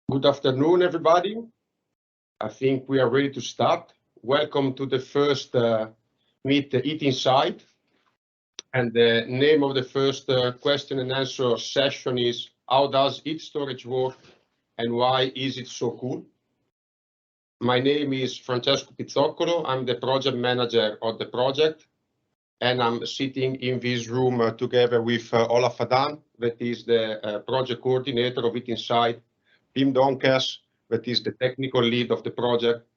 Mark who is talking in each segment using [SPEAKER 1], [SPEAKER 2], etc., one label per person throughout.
[SPEAKER 1] Good afternoon, everybody. I think we are ready to start. Welcome to the first meet HEAT-INSYDE. And the name of the first question and answer session is, how does heat storage work and why is it so cool? My name is Francesco Pizzoccolo. I'm the project manager of the project. And I'm sitting in this room together with Olaf Adan, that is the project coordinator of HEAT-INSYDE, Pim Donkers, that is the technical lead of the project,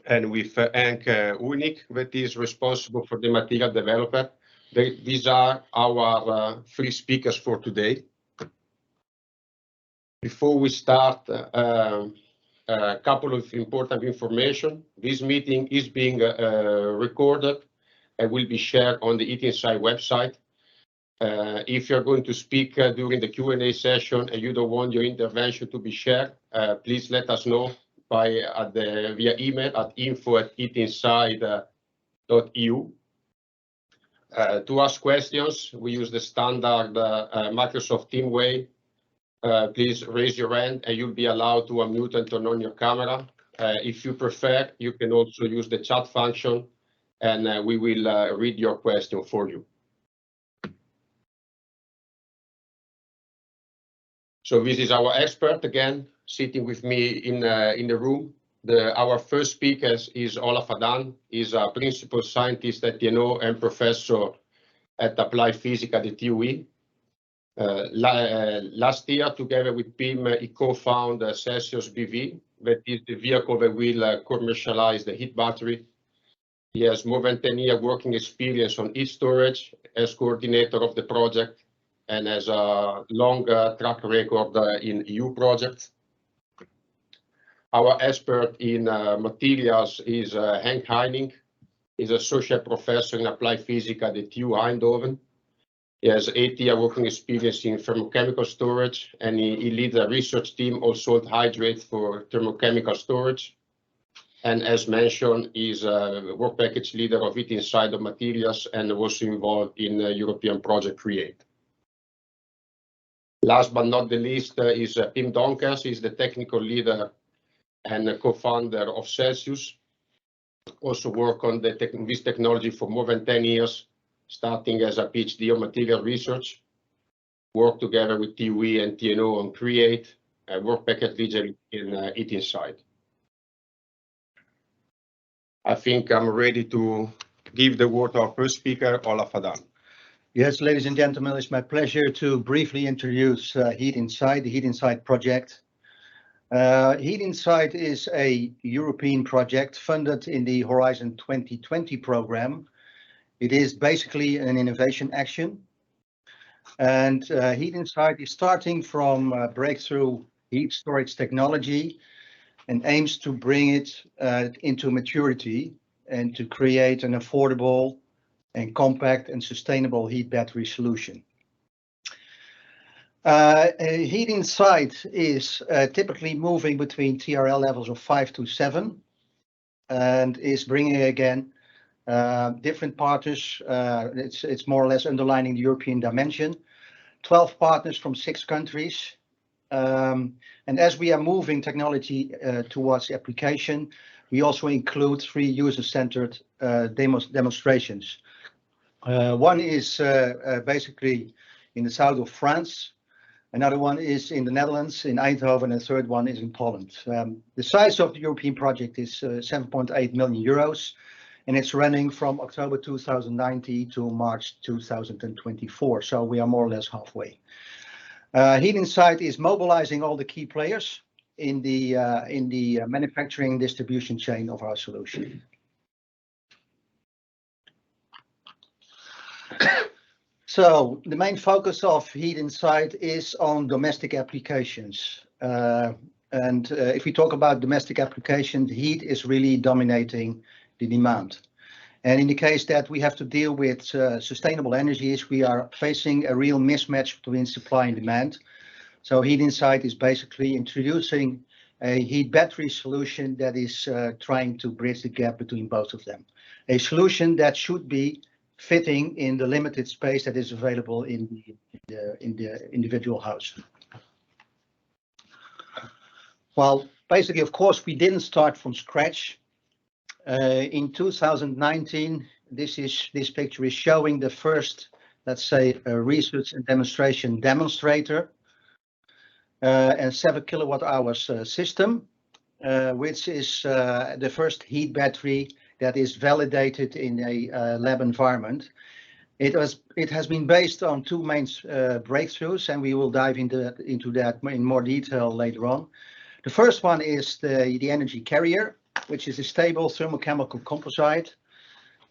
[SPEAKER 1] and with Henk Unik, that is responsible for the material developer. These are our three speakers for today. Before we start, a couple of important information. This meeting is being recorded and will be shared on the HEAT-INSYDE website. If you're going to speak during the Q&A session and you don't want your intervention to be shared, please let us know via email at info@heatinside.eu. To ask questions, we use the standard Microsoft Teams way. Please raise your hand and you'll be allowed to unmute and turn on your camera. If you prefer, you can also use the chat function and we will read your question for you. So this is our expert again, sitting with me in the room. Our first speaker is Olaf Adan. He's a principal scientist at TNO and professor at Applied Physics at the TUE. Last year, together with Pim, he co-founded Celsius BV, that is the vehicle that will commercialize the heat battery. He has more than 10 years working experience on heat storage as coordinator of the project and has a long track record in EU projects. Our expert in materials is Henk Heining. He's associate professor in applied physics at the TU Eindhoven. He has 8 years working experience in thermochemical storage, and he leads a research team on salt hydrate for thermochemical storage. And as mentioned, he's a work package leader of HEAT-INSYDE of materials and was involved in the European project CREATE. Last but not the least is Pim Donkers. He's the technical leader and co-founder of Celsius. Also worked on this technology for more than 10 years, starting as a PhD on material research. Worked together with TUE and TNO on CREATE, work package leader in HEAT-INSYDE. I think I'm ready to give the word to our first speaker, Olaf Adan.
[SPEAKER 2] Yes, ladies and gentlemen, it's my pleasure to briefly introduce HEAT-INSYDE, the HEAT-INSYDE project. HEAT-INSYDE is a European project funded in the Horizon 2020 program. It is basically an innovation action. And HEAT-INSYDE is starting from breakthrough heat storage technology and aims to bring it into maturity and to create an affordable and compact and sustainable heat battery solution. HEAT-INSYDE is typically moving between TRL levels of 5 to 7 and is bringing again different partners. It's more or less underlining the European dimension. 12 partners from 6 countries. And as we are moving technology towards application, we also include 3 user-centered demonstrations. One is basically in the south of France. Another one is in the Netherlands, in Eindhoven, and the third one is in Poland. The size of the European project is 7.8 million euros, and it's running from October 2019 to March 2024. So we are more or less halfway. HEAT-INSYDE is mobilizing all the key players in the manufacturing distribution chain of our solution. So the main focus of HEAT-INSYDE is on domestic applications. If we talk about domestic applications, heat is really dominating the demand. And in the case that we have to deal with sustainable energies, we are facing a real mismatch between supply and demand. So HEAT-INSYDE is basically introducing a heat battery solution that is trying to bridge the gap between both of them. A solution that should be fitting in the limited space that is available in the individual house. Well, basically, of course, we didn't start from scratch. In 2019, this picture is showing the first, let's say, research and demonstration demonstrator, and 7 kWh system, which is the first heat battery that is validated in a lab environment. It has been based on two main breakthroughs, and we will dive into that in more detail later on. The first one is the energy carrier, which is a stable thermochemical composite,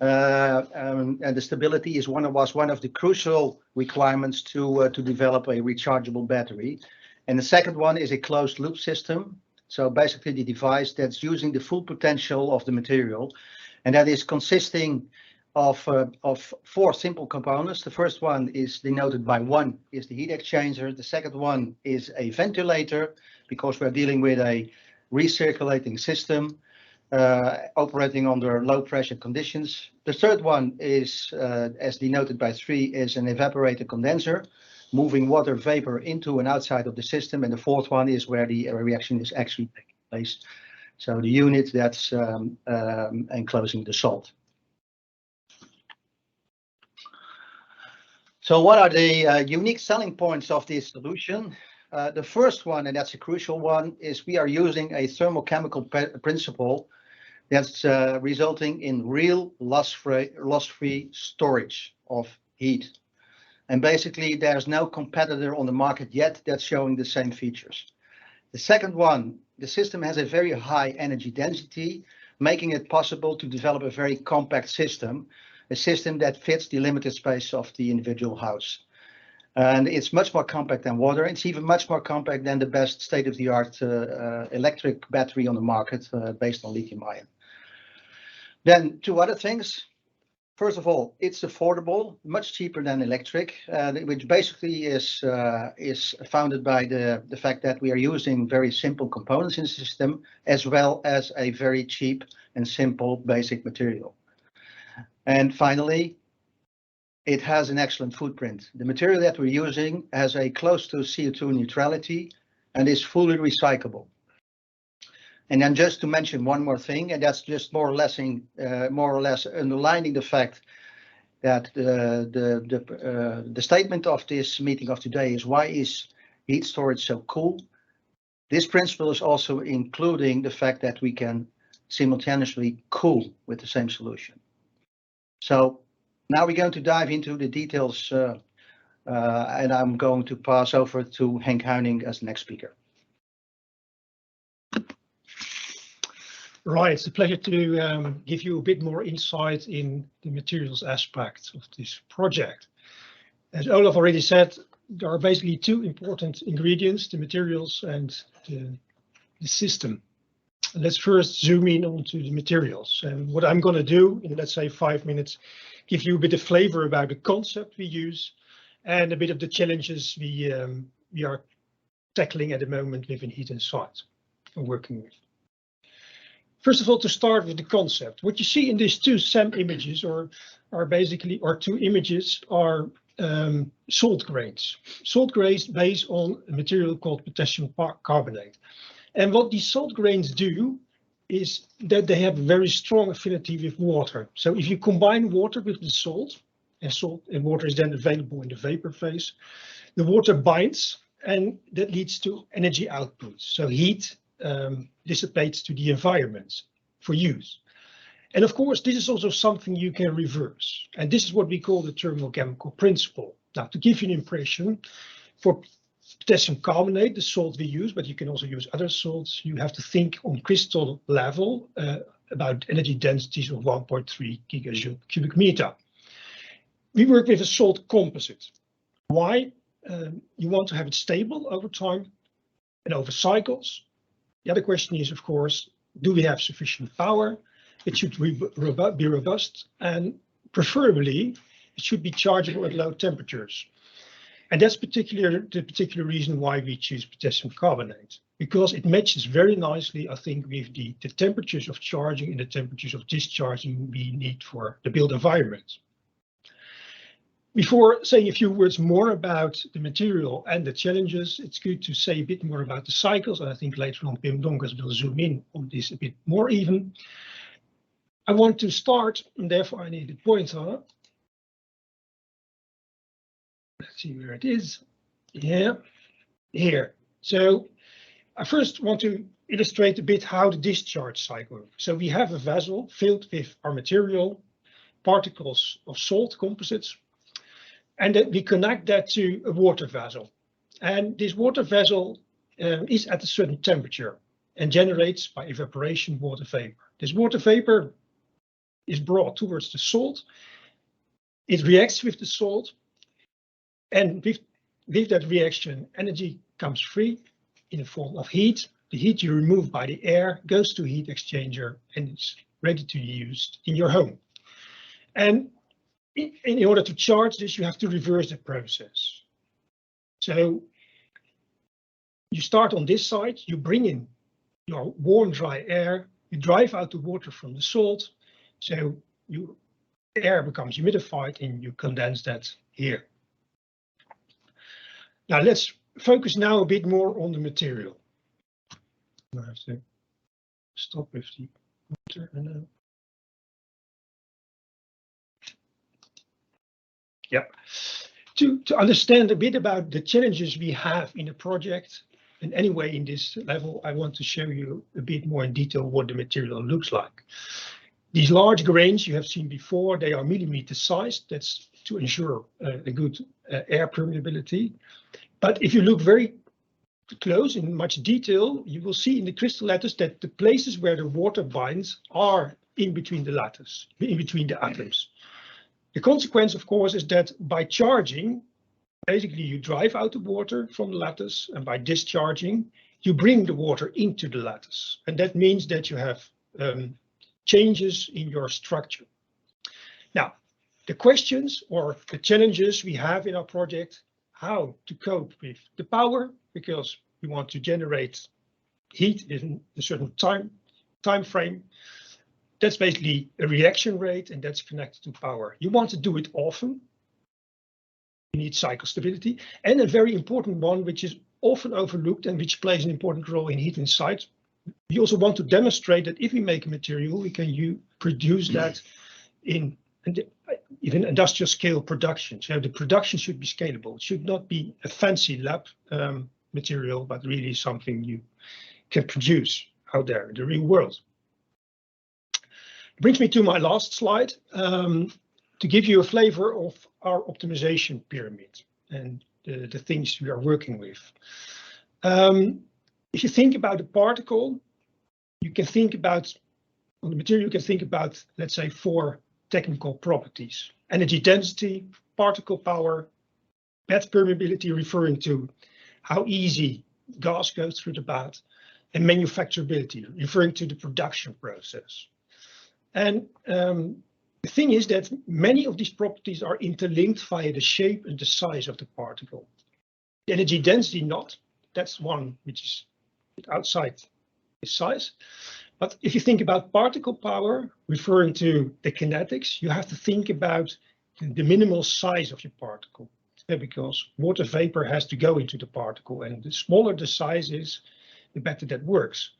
[SPEAKER 2] and the stability was one of the crucial requirements to develop a rechargeable battery. And the second one is a closed loop system. So basically the device that's using the full potential of the material, and that is consisting of 4 simple components. The first one is denoted by 1 is the heat exchanger. The second one is a ventilator, because we're dealing with a recirculating system operating under low pressure conditions. The third one is, as denoted by 3, is an evaporator condenser, moving water vapor into and outside of the system. And the fourth one is where the reaction is actually taking place. So the unit that's enclosing the salt. So what are the unique selling points of this solution? The first one, and that's a crucial one, is we are using a thermochemical principle that's resulting in real loss-free storage of heat. And basically, there's no competitor on the market yet that's showing the same features. The second one, the system has a very high energy density, making it possible to develop a very compact system, a system that fits the limited space of the individual house. And it's much more compact than water. It's even much more compact than the best state-of-the-art electric battery on the market based on lithium-ion. Then 2 other things. First of all, it's affordable, much cheaper than electric, which basically is founded by the fact that we are using very simple components in the system, as well as a very cheap and simple basic material. And finally, it has an excellent footprint. The material that we're using has a close to CO2 neutrality and is fully recyclable. And then just to mention one more thing, and that's just more or less underlining the fact that the statement of this meeting of today is, why is heat storage so cool? This principle is also including the fact that we can simultaneously cool with the same solution. So now we're going to dive into the details, and I'm going to pass over to Henk Huining as the next speaker.
[SPEAKER 3] Right, it's a pleasure to give you a bit more insight in the materials aspect of this project. As Olaf already said, there are basically 2 important ingredients, the materials and the system. Let's first zoom in onto the materials. And what I'm going to do in, let's say, 5 minutes, give you a bit of flavor about the concept we use and a bit of the challenges we are tackling at the moment within HEAT-INSYDE and working with. First of all, to start with the concept, what you see in these 2 SEM images are 2 images are salt grains. Salt grains based on a material called potassium carbonate. And what these salt grains do is that they have a very strong affinity with water. So if you combine water with the salt and water is then available in the vapor phase, the water binds and that leads to energy output. So heat dissipates to the environment for use. And of course, this is also something you can reverse. And this is what we call the thermochemical principle. Now, to give you an impression, for potassium carbonate, the salt we use, but you can also use other salts, you have to think on crystal level about energy densities of 1.3 gigajoule cubic meter. We work with a salt composite. Why? You want to have it stable over time and over cycles. The other question is, of course, do we have sufficient power? It should be robust, and preferably it should be chargeable at low temperatures. And that's the particular reason why we choose potassium carbonate, because it matches very nicely, I think, with the temperatures of charging and the temperatures of discharging we need for the built environment. Before saying a few words more about the material and the challenges, it's good to say a bit more about the cycles. And I think later on Pim Donkers will zoom in on this a bit more even. I want to start, and therefore I need a pointer. Let's see where it is. Yeah, here. So I first want to illustrate a bit how the discharge cycle works. So we have a vessel filled with our material, particles of salt composites, and then we connect that to a water vessel. And this water vessel is at a certain temperature and generates by evaporation water vapor. This water vapor is brought towards the salt. It reacts with the salt, and with that reaction, energy comes free in the form of heat. The heat you remove by the air goes to a heat exchanger and it's ready to be used in your home. And in order to charge this, you have to reverse the process. So you start on this side, you bring in your warm, dry air, you drive out the water from the salt, so your air becomes humidified and you condense that here. Now let's focus now a bit more on the material. I have to stop with the water and Yep. To understand a bit about the challenges we have in a project, and anyway in this level, I want to show you a bit more in detail what the material looks like. These large grains you have seen before, they are millimeter sized. That's to ensure a good air permeability. But if you look very close in much detail, you will see in the crystal lattice that the places where the water binds are in between the lattice, in between the atoms. The consequence, of course, is that by charging, basically you drive out the water from the lattice, and by discharging, you bring the water into the lattice. And that means that you have changes in your structure. Now, the questions or the challenges we have in our project, how to cope with the power, because we want to generate heat in a certain time frame. That's basically a reaction rate, and that's connected to power. You want to do it often. You need cycle stability. And a very important one, which is often overlooked and which plays an important role in HEAT-INSYDE. We also want to demonstrate that if we make a material, we can produce that in even industrial scale production. So the production should be scalable. It should not be a fancy lab material, but really something you can produce out there in the real world. Brings me to my last slide to give you a flavor of our optimization pyramid and the things we are working with. If you think about a particle, you can think about, on the material, you can think about, let's say, 4 technical properties: energy density, particle power, bed permeability, referring to how easy gas goes through the bed, and manufacturability, referring to the production process. And the thing is that many of these properties are interlinked via the shape and the size of the particle. The energy density not, that's one which is outside its size. But if you think about particle power, referring to the kinetics, you have to think about the minimal size of your particle, because water vapor has to go into the particle, and the smaller the size is, the better that works.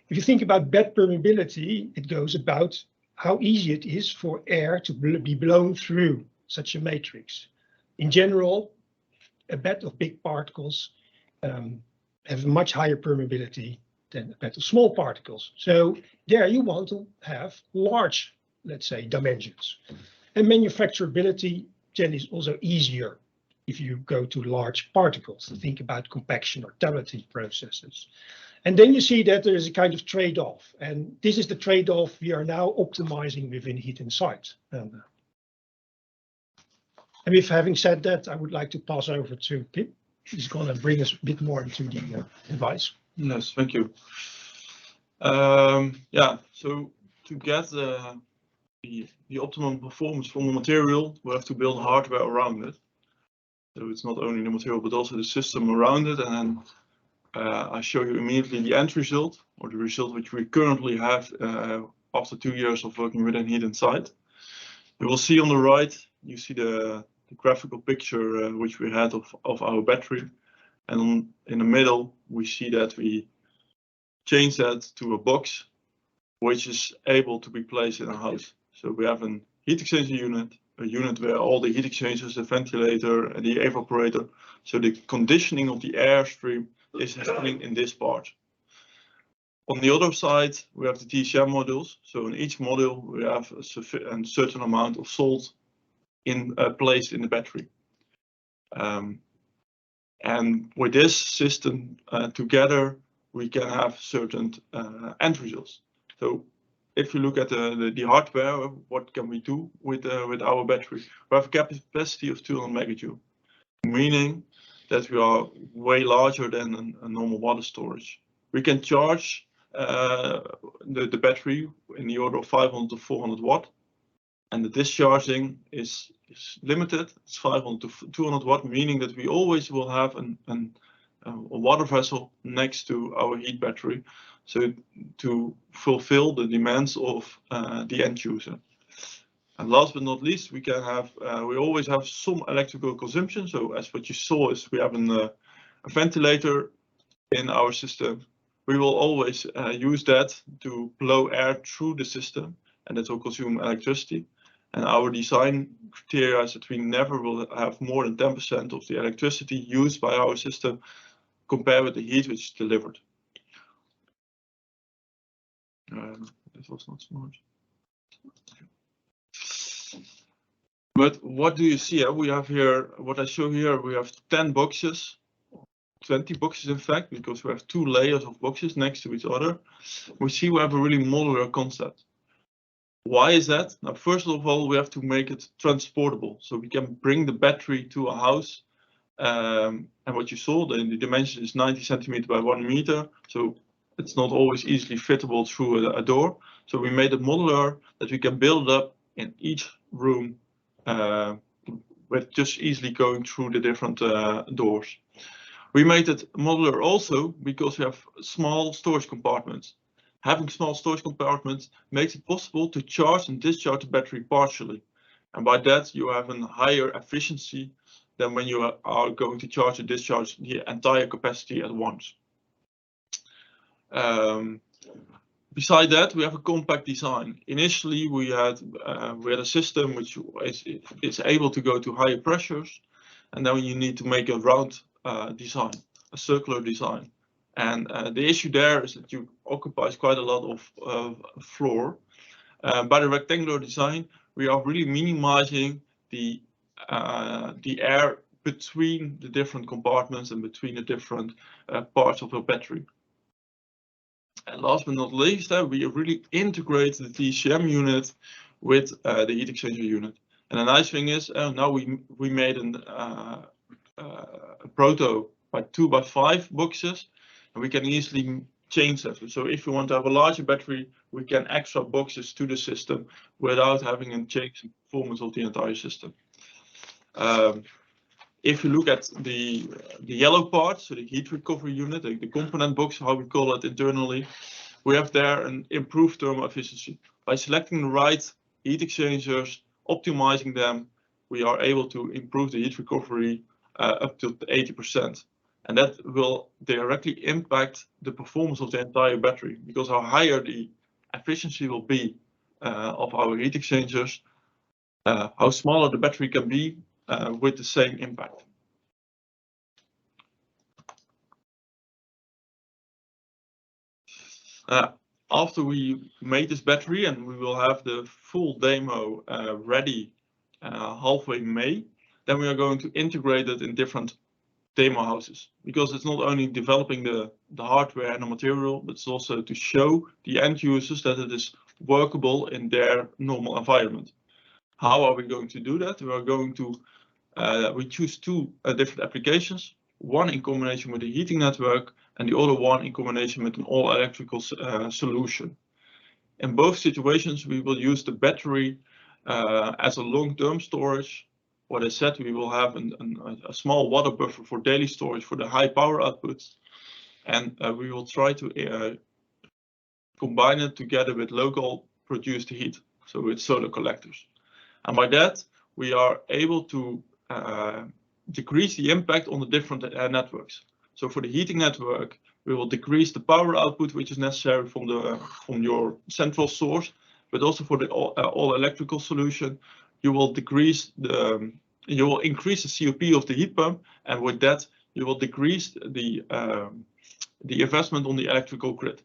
[SPEAKER 3] If you think about bed permeability, it goes about how easy it is for air to be blown through such a matrix. In general, a bed of big particles have a much higher permeability than a bed of small particles. So there you want to have large, let's say, dimensions. And manufacturability then is also easier if you go to large particles, to think about compaction or tableting processes. And then you see that there is a kind of trade-off, and this is the trade-off we are now optimizing within HEAT-INSYDE. And with having said that, I would like to pass over to Pim. He's going to bring us a bit more into the device.
[SPEAKER 4] Yes, thank you. Yeah, so to get the optimum performance from the material, we have to build hardware around it. So it's not only the material, but also the system around it. And then I show you immediately the end result, or the result which we currently have after 2 years of working within HEAT-INSYDE. You will see on the right, you see the graphical picture which we had of our battery. And in the middle, we see that we change that to a box, which is able to be placed in a house. So we have a heat exchanger unit, a unit where all the heat exchangers, the ventilator, and the evaporator, so the conditioning of the airstream is happening in this part. On the other side, we have the TCM modules. So in each module, we have a certain amount of salt placed in the battery. And with this system together, we can have certain end results. So if you look at the hardware, what can we do with our battery? We have a capacity of 200 megajoule, meaning that we are way larger than a normal water storage. We can charge the battery in the order of 500 to 400 watt, and the discharging is limited. It's 500 to 200 watt, meaning that we always will have a water vessel next to our heat battery, so to fulfill the demands of the end user. And last but not least, we can have we always have some electrical consumption. So as what you saw is we have a ventilator in our system. We will always use that to blow air through the system, and that will consume electricity. And our design criteria is that we never will have more than 10% of the electricity used by our system compared with the heat which is delivered. This was not smart. But what do you see? We have here, what I show here, we have 10 boxes, 20 boxes in fact, because we have 2 layers of boxes next to each other. We see we have a really modular concept. Why is that? Now, first of all, we have to make it transportable, so we can bring the battery to a house. And what you saw, the dimension is 90 centimeter by 1 meter, so it's not always easily fittable through a door. So we made it modular that we can build up in each room with just easily going through the different doors. We made it modular also because we have small storage compartments. Having small storage compartments makes it possible to charge and discharge the battery partially. And by that, you have a higher efficiency than when you are going to charge and discharge the entire capacity at once. Beside that, we have a compact design. Initially, we had a system which is able to go to higher pressures, and then you need to make a round design, a circular design. And the issue there is that you occupies quite a lot of floor. By the rectangular design, we are really minimizing the air between the different compartments and between the different parts of a battery. And last but not least, we really integrate the TCM unit with the heat exchanger unit. And the nice thing is now we made a proto by 2x5 boxes, and we can easily change that. So if you want to have a larger battery, we can extra boxes to the system without having a change in performance of the entire system. If you look at the yellow part, so the heat recovery unit, the component box, how we call it internally, we have there an improved thermal efficiency. By selecting the right heat exchangers, optimizing them, we are able to improve the heat recovery up to 80%. And that will directly impact the performance of the entire battery, because how higher the efficiency will be of our heat exchangers, how smaller the battery can be with the same impact. After we made this battery, and we will have the full demo ready halfway May, then we are going to integrate it in different demo houses, because it's not only developing the hardware and the material, but it's also to show the end users that it is workable in their normal environment. How are we going to do that? We are going to we choose 2 different applications, one in combination with the heating network and the other one in combination with an all electrical solution. In both situations, we will use the battery as a long-term storage. What I said, we will have a small water buffer for daily storage for the high power outputs, and we will try to combine it together with local produced heat, so with solar collectors. And by that, we are able to decrease the impact on the different networks. So for the heating network, we will decrease the power output which is necessary from your central source, but also for the all electrical solution, you will increase the COP of the heat pump, and with that you will decrease the investment on the electrical grid.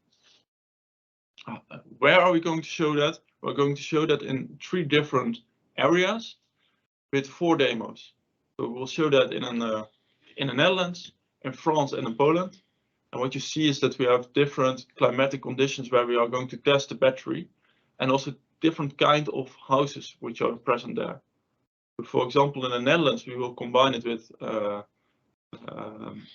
[SPEAKER 4] Where are we going to show that? We're going to show that in 3 different areas with 4 demos. So we'll show that in the Netherlands, in France, and in Poland. And what you see is that we have different climatic conditions where we are going to test the battery, and also different kind of houses which are present there. So for example, in the Netherlands, we will combine it with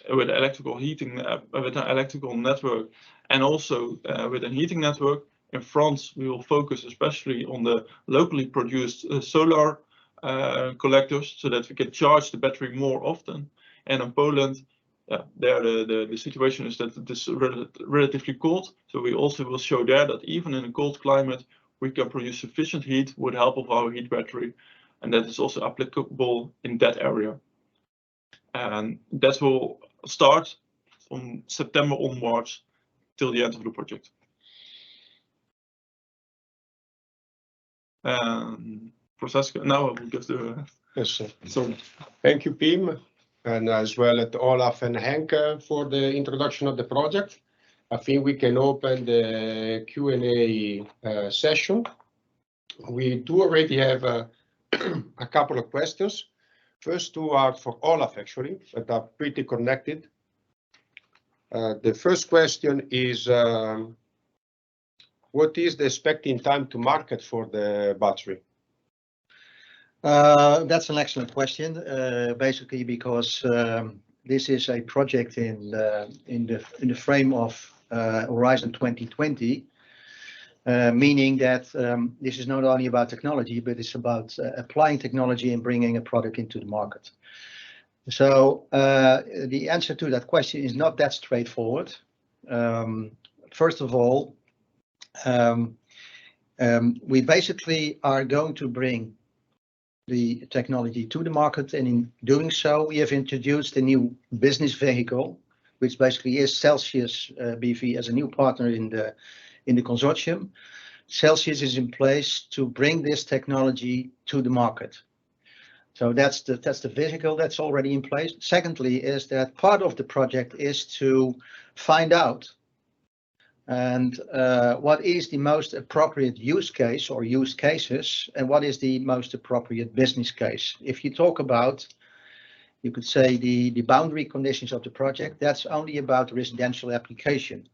[SPEAKER 4] electrical heating, with an electrical network, and also with a heating network. In France, we will focus especially on the locally produced solar collectors, so that we can charge the battery more often. And in Poland, there the situation is that it is relatively cold, so we also will show there that even in a cold climate, we can produce sufficient heat with the help of our heat battery, and that is also applicable in that area. And that will start from September onwards till the end of the project. Francesco, now I will give the...
[SPEAKER 1] Yes, so thank you, Pim, and as well as Olaf and Henk for the introduction of the project. I think we can open the Q&A session. We do already have a couple of questions. First 2 are for Olaf, actually, but are pretty connected. The first question is, what is the expecting time to market for the battery?
[SPEAKER 2] That's an excellent question, basically because this is a project in the frame of Horizon 2020, meaning that this is not only about technology, but it's about applying technology and bringing a product into the market. So the answer to that question is not that straightforward. First of all, we basically are going to bring the technology to the market, and in doing so, we have introduced a new business vehicle, which basically is Celsius BV as a new partner in the consortium. Celsius is in place to bring this technology to the market. So that's the vehicle that's already in place. Secondly, is that part of the project is to find out and what is the most appropriate use case or use cases, and what is the most appropriate business case. If you talk about, you could say, the boundary conditions of the project, that's only about residential application.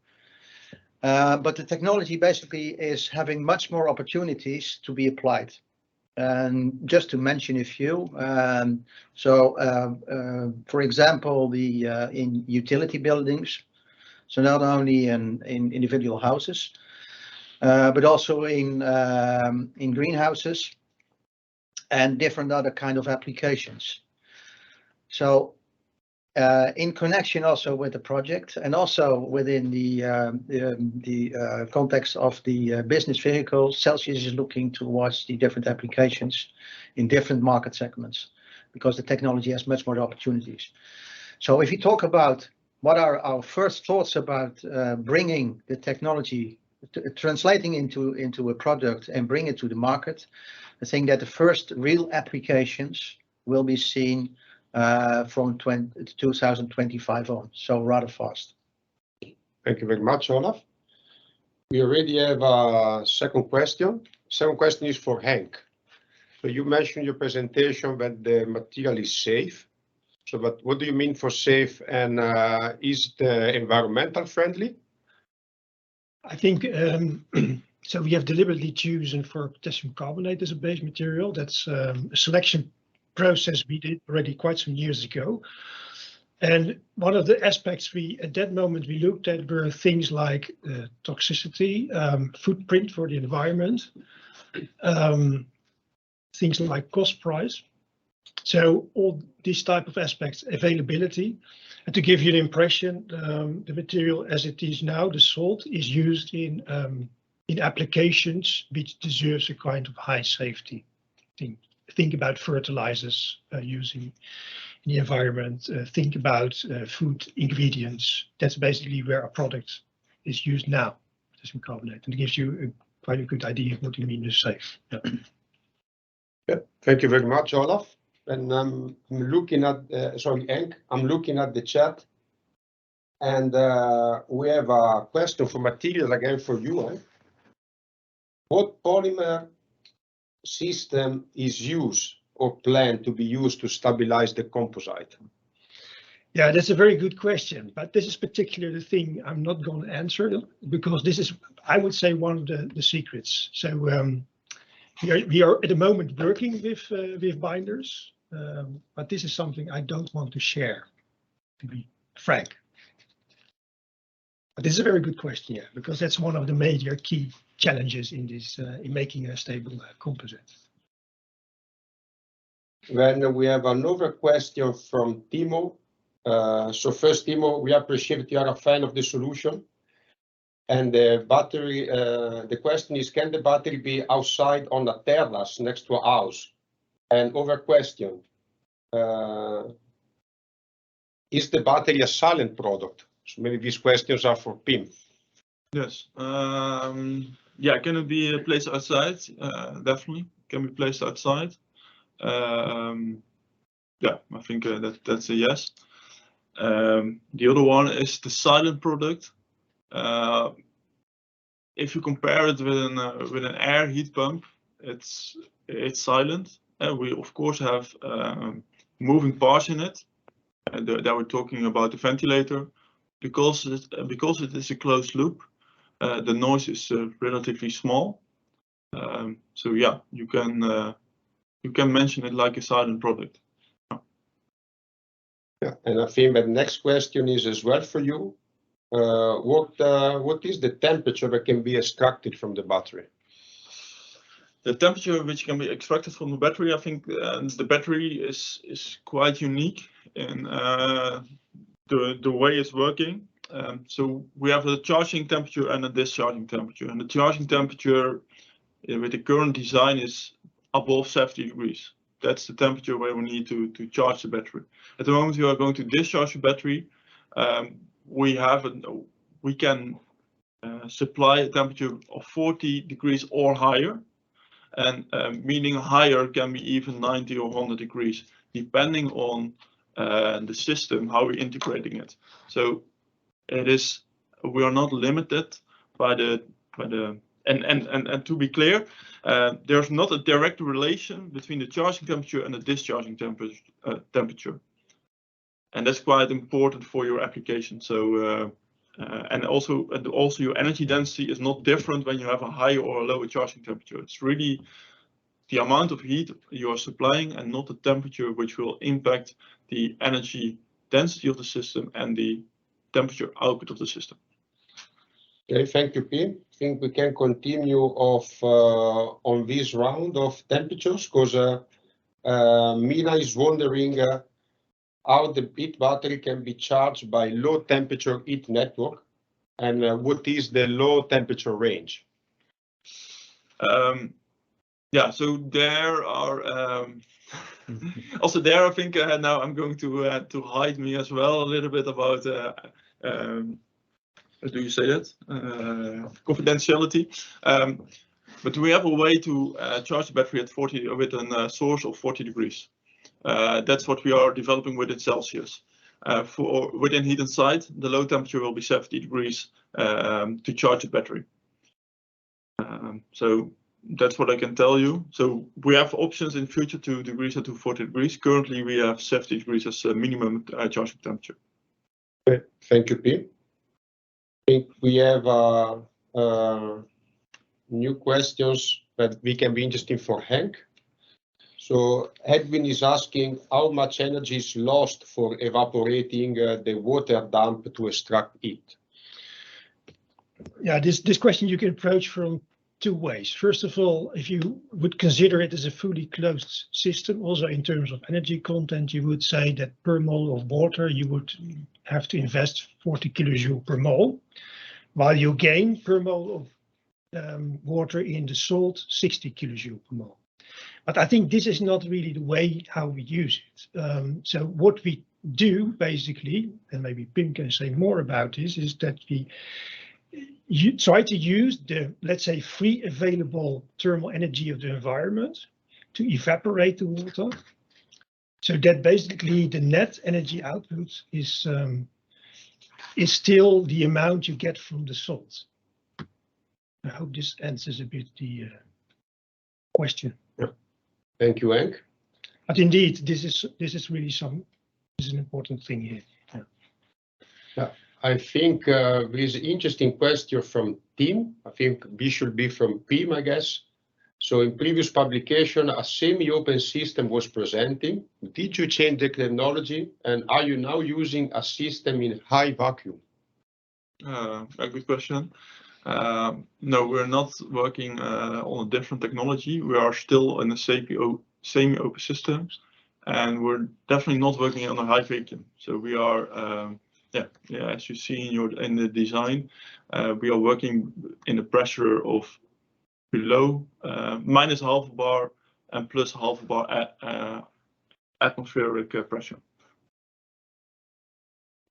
[SPEAKER 2] But the technology basically is having much more opportunities to be applied. And just to mention a few, for example, in utility buildings, so not only in individual houses, but also in greenhouses and different other kind of applications. So in connection also with the project, and also within the context of the business vehicle, Celsius is looking towards the different applications in different market segments, because the technology has much more opportunities. So if you talk about what are our first thoughts about bringing the technology, translating into a product and bring it to the market, I think that the first real applications will be seen from 2025 on, so rather fast.
[SPEAKER 1] Thank you very much, Olaf. We already have a second question. Second question is for Henk. So you mentioned your presentation that the material is safe. So, but what do you mean for safe, and is it environmental friendly?
[SPEAKER 3] I think so. We have deliberately chosen for potassium carbonate as a base material. That's a selection process we did already quite some years ago. And one of the aspects at that moment we looked at were things like toxicity, footprint for the environment, things like cost price. So all these type of aspects, availability, and to give you an impression, the material as it is now, the salt, is used in applications which deserves a kind of high safety thing. think about fertilizers using in the environment, think about food ingredients. That's basically where a product is used now, potassium carbonate, and it gives you quite a good idea of what you mean is safe. Yeah.
[SPEAKER 1] Yeah, thank you very much, Olaf. And I'm looking at, sorry, Henk, I'm looking at the chat. And we have a question for materials again for you, Henk. What polymer system is used or planned to be used to stabilize the composite?
[SPEAKER 3] Yeah, that's a very good question, but this is particularly the thing I'm not going to answer because this is, I would say, one of the secrets. So we are at the moment working with binders, but this is something I don't want to share, to be frank. But this is a very good question, yeah, because that's one of the major key challenges in this in making a stable composite.
[SPEAKER 1] Then we have another question from Timo. So first, Timo, we appreciate that you are a fan of the solution. And the battery, the question is, can the battery be outside on a terrace next to a house? And other question, is the battery a silent product? So maybe these questions are for Pim.
[SPEAKER 4] Yes. Yeah, can it be placed outside? Definitely can be placed outside. Yeah, I think that's a yes. The other one is the silent product. If you compare it with an air heat pump, it's silent. We of course have moving parts in it. That we're talking about the ventilator, because it is a closed loop. The noise is relatively small. So yeah, you can mention it like a silent product.
[SPEAKER 1] Yeah, and I think the next question is as well for you. What is the temperature that can be extracted from the battery?
[SPEAKER 4] The temperature which can be extracted from the battery, I think the battery is quite unique in the way it's working. So we have a charging temperature and a discharging temperature. And the charging temperature with the current design is above 70 degrees. That's the temperature where we need to charge the battery. At the moment, we are going to discharge the battery. We can supply a temperature of 40 degrees or higher, and meaning higher can be even 90 or 100 degrees, depending on the system, how we're integrating it. So we are not limited by the and to be clear, there's not a direct relation between the charging temperature and the discharging temperature. And that's quite important for your application. So and also your energy density is not different when you have a higher or a lower charging temperature. It's really the amount of heat you are supplying and not the temperature which will impact the energy density of the system and the temperature output of the system.
[SPEAKER 1] Okay, thank you, Pim. I think we can continue on this round of temperatures because Mina is wondering how the heat battery can be charged by low temperature heat network and what is the low temperature range?
[SPEAKER 4] Yeah, so there are also there I think now I'm going to hide me as well a little bit about how do you say that? Confidentiality. But we have a way to charge the battery at 40 with a source of 40 degrees. That's what we are developing within Celsius. Within HEAT-INSYDE, the low temperature will be 70 degrees to charge the battery. So that's what I can tell you. So we have options in future to decrease it to 40 degrees. Currently, we have 70 degrees as a minimum charging temperature.
[SPEAKER 1] Okay, thank you, Pim. I think we have new questions that we can be interesting for Henk. So Edwin is asking how much energy is lost for evaporating the water dump to extract heat.
[SPEAKER 3] Yeah, this question you can approach from two ways. First of all, if you would consider it as a fully closed system, also in terms of energy content, you would say that per mole of water, you would have to invest 40 kilojoule per mole, while you gain per mole of water in the salt 60 kilojoule per mole. But I think this is not really the way how we use it. So what we do basically, and maybe Pim can say more about this, is that we try to use the, let's say, free available thermal energy of the environment to evaporate the water, so that basically the net energy output is still the amount you get from the salt. I hope this answers a bit the question.
[SPEAKER 1] Yeah. Thank you, Henk.
[SPEAKER 3] But indeed, this is really an important thing here. Yeah.
[SPEAKER 1] Yeah. I think there is an interesting question from Tim. I think this should be from Pim, I guess. So in previous publication, a semi-open system was presenting. Did you change the technology, and are you now using a system in high vacuum?
[SPEAKER 4] A good question. No, we're not working on a different technology. We are still in a semi-open system, and we're definitely not working on a high vacuum. So we are, as you see in the design, we are working in a pressure of below minus half a bar and plus half a bar atmospheric pressure.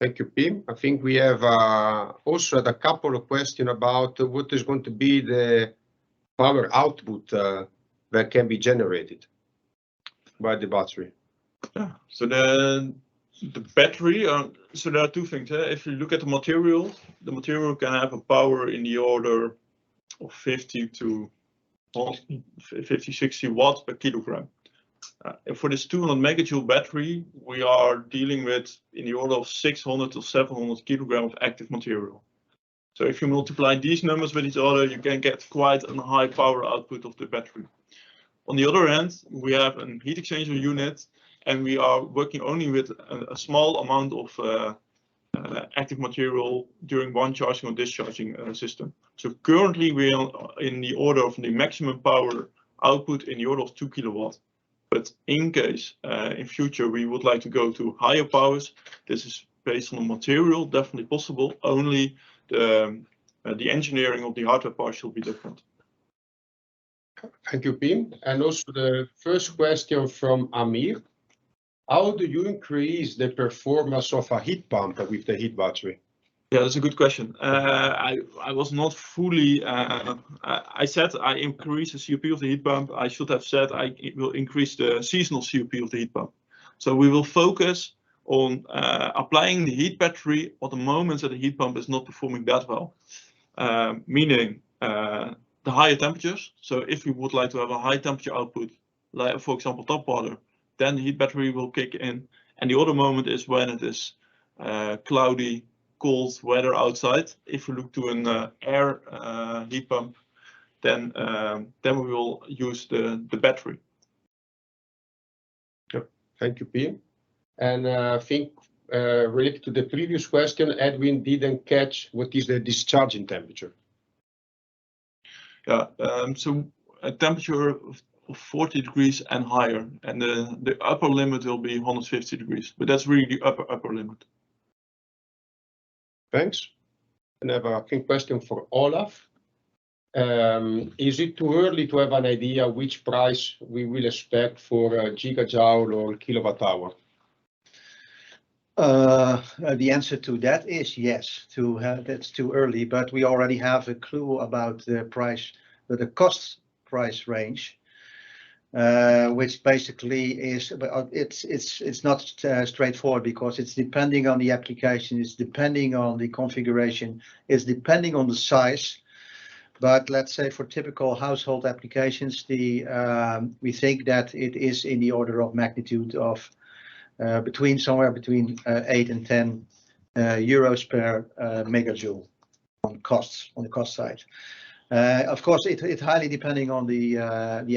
[SPEAKER 1] Thank you, Pim. I think we have also had a couple of questions about what is going to be the power output that can be generated by the battery.
[SPEAKER 4] Yeah. So the battery. So there are two things. If you look at the material can have a power in the order of 50 to 60 watts per kilogram. For this 200 megajoule battery, we are dealing with in the order of 600 to 700 kilograms of active material. So if you multiply these numbers with each other, you can get quite a high power output of the battery. On the other hand, we have a heat exchanger unit, and we are working only with a small amount of active material during one charging or discharging system. So currently we are in the order of the maximum power output in the order of 2 kilowatts. But in case in future we would like to go to higher powers, this is based on the material, definitely possible. Only the engineering of the hardware part shall be different.
[SPEAKER 1] Thank you, Pim. And also the first question from Amir. How do you increase the performance of a heat pump with the heat battery?
[SPEAKER 4] Yeah, that's a good question. I was not fully. I said I increase the COP of the heat pump. I should have said I will increase the seasonal COP of the heat pump. So we will focus on applying the heat battery at the moments that the heat pump is not performing that well, meaning the higher temperatures. So if we would like to have a high temperature output, like for example tap water, then the heat battery will kick in. And the other moment is when it is cloudy, cold weather outside. If we look to an air heat pump, then we will use the battery.
[SPEAKER 1] Yep. Thank you, Pim. And I think related to the previous question, Edwin didn't catch what is the discharging temperature.
[SPEAKER 4] Yeah, so a temperature of 40 degrees and higher, and the upper limit will be 150 degrees, but that's really the upper limit.
[SPEAKER 1] Thanks. And I have a quick question for Olaf. Is it too early to have an idea which price we will expect for a gigajoule or kilowatt hour?
[SPEAKER 2] The answer to that is yes. That's too early, but we already have a clue about the price, the cost price range, which basically is, it's not straightforward because it's depending on the application, it's depending on the configuration, it's depending on the size. But let's say for typical household applications, we think that it is in the order of magnitude of somewhere between 8 and 10 euros per megajoule on the cost side. Of course, it's highly depending on the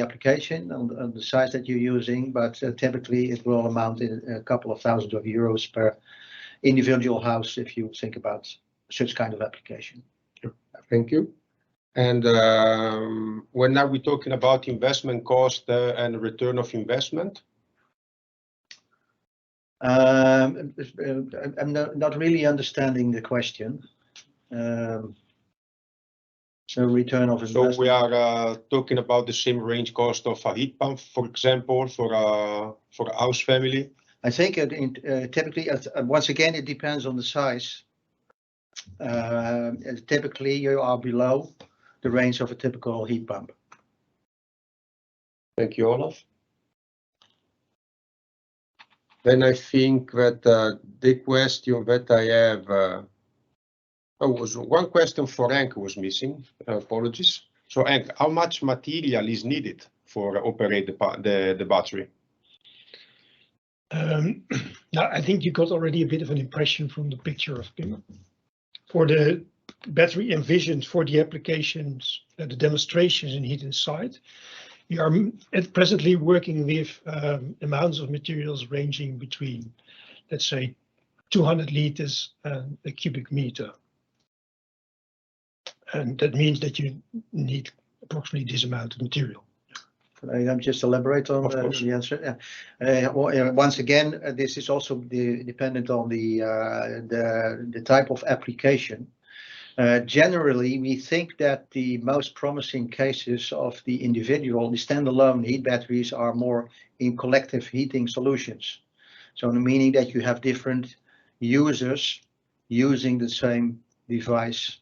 [SPEAKER 2] application, on the size that you're using, but typically it will amount in a couple of thousands of euros per individual house if you think about such kind of application.
[SPEAKER 1] Thank you. And when are we talking about investment cost and return of investment?
[SPEAKER 2] I'm not really understanding the question. So return of investment.
[SPEAKER 1] So we are talking about the same range cost of a heat pump, for example, for a house family.
[SPEAKER 2] I think typically, once again, it depends on the size. Typically, you are below the range of a typical heat pump.
[SPEAKER 1] Thank you, Olaf. Then I think that the question that I have was one question for Henk was missing. Apologies. So Henk, how much material is needed for operate the battery?
[SPEAKER 3] Now, I think you got already a bit of an impression from the picture of Pim. For the battery envisioned for the applications, the demonstrations in HEAT-INSYDE, we are presently working with amounts of materials ranging between, let's say, 200 liters and a cubic meter. And that means that you need approximately this amount of material.
[SPEAKER 2] Can I just elaborate on the answer? Yeah. Once again, this is also dependent on the type of application. Generally, we think that the most promising cases of the standalone heat batteries are more in collective heating solutions. So meaning that you have different users using the same device.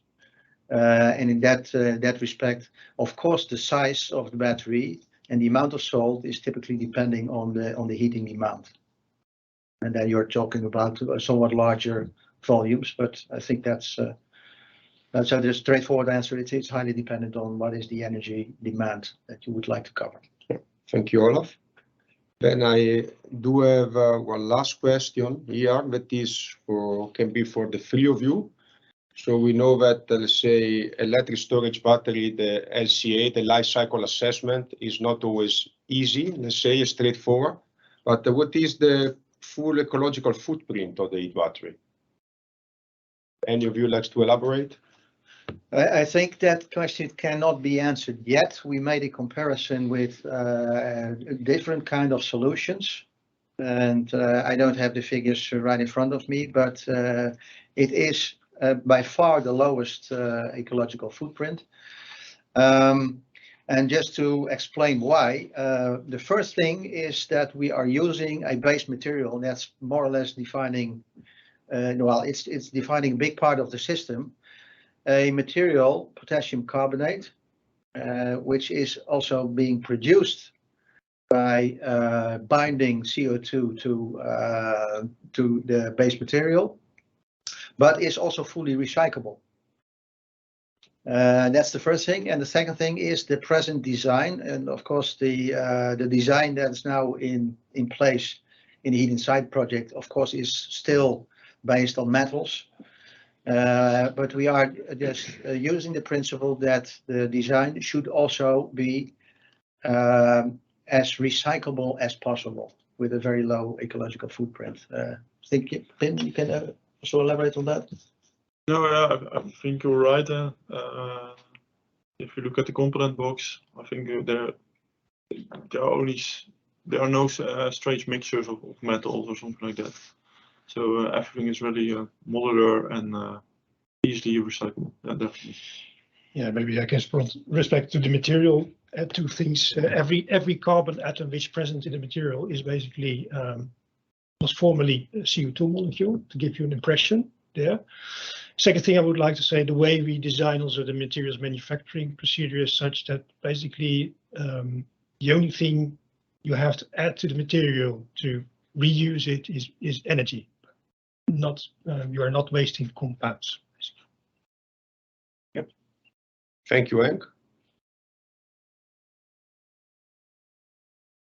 [SPEAKER 2] And in that respect, of course, the size of the battery and the amount of salt is typically depending on the heating demand. And then you're talking about somewhat larger volumes, but I think that's so the straightforward answer. It's highly dependent on what is the energy demand that you would like to cover.
[SPEAKER 1] Thank you, Olaf. Then I do have one last question here that is can be for the three of you. So we know that, let's say, electric storage battery, the LCA, the life cycle assessment is not always easy, let's say, straightforward. But what is the full ecological footprint of the heat battery? Any of you likes to elaborate?
[SPEAKER 2] I think that question cannot be answered yet. We made a comparison with different kind of solutions, and I don't have the figures right in front of me, but it is by far the lowest ecological footprint. And just to explain why, the first thing is that we are using a base material that's more or less defining, well, it's defining a big part of the system. A material, potassium carbonate, which is also being produced by binding CO2 to the base material, but is also fully recyclable. That's the first thing. And the second thing is the present design. And of course, the design that's now in place in the HEAT-INSYDE project, of course, is still based on metals. But we are just using the principle that the design should also be as recyclable as possible with a very low ecological footprint. Think, Pim, you can also elaborate on that?
[SPEAKER 4] No, yeah, I think you're right. If you look at the component box, I think there are no strange mixtures of metals or something like that. So everything is really modular and easily recyclable. Yeah, definitely.
[SPEAKER 3] Yeah, maybe I guess with respect to the material, two things. Every carbon atom which is present in the material is basically was formerly a CO2 molecule, to give you an impression there. Second thing I would like to say, the way we design also the materials manufacturing procedure is such that basically the only thing you have to add to the material to reuse it is energy. You are not wasting compounds. Basically.
[SPEAKER 1] Yep. Thank you, Henk.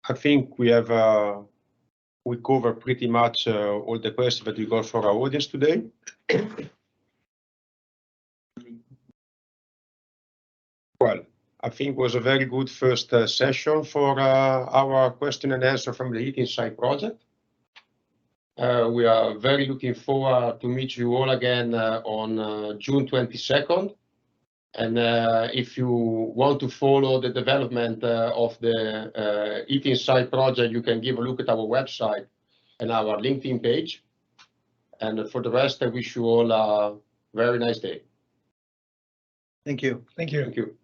[SPEAKER 1] I think we have we cover pretty much all the questions that we got for our audience today. Well, I think it was a very good first session for our question and answer from the HEAT-INSYDE project. We are very looking forward to meet you all again on June 22nd. And if you want to follow the development of the HEAT-INSYDE project, you can give a look at our website and our LinkedIn page. And for the rest, I wish you all a very nice day.
[SPEAKER 2] Thank you.
[SPEAKER 3] Thank you.
[SPEAKER 1] Thank you.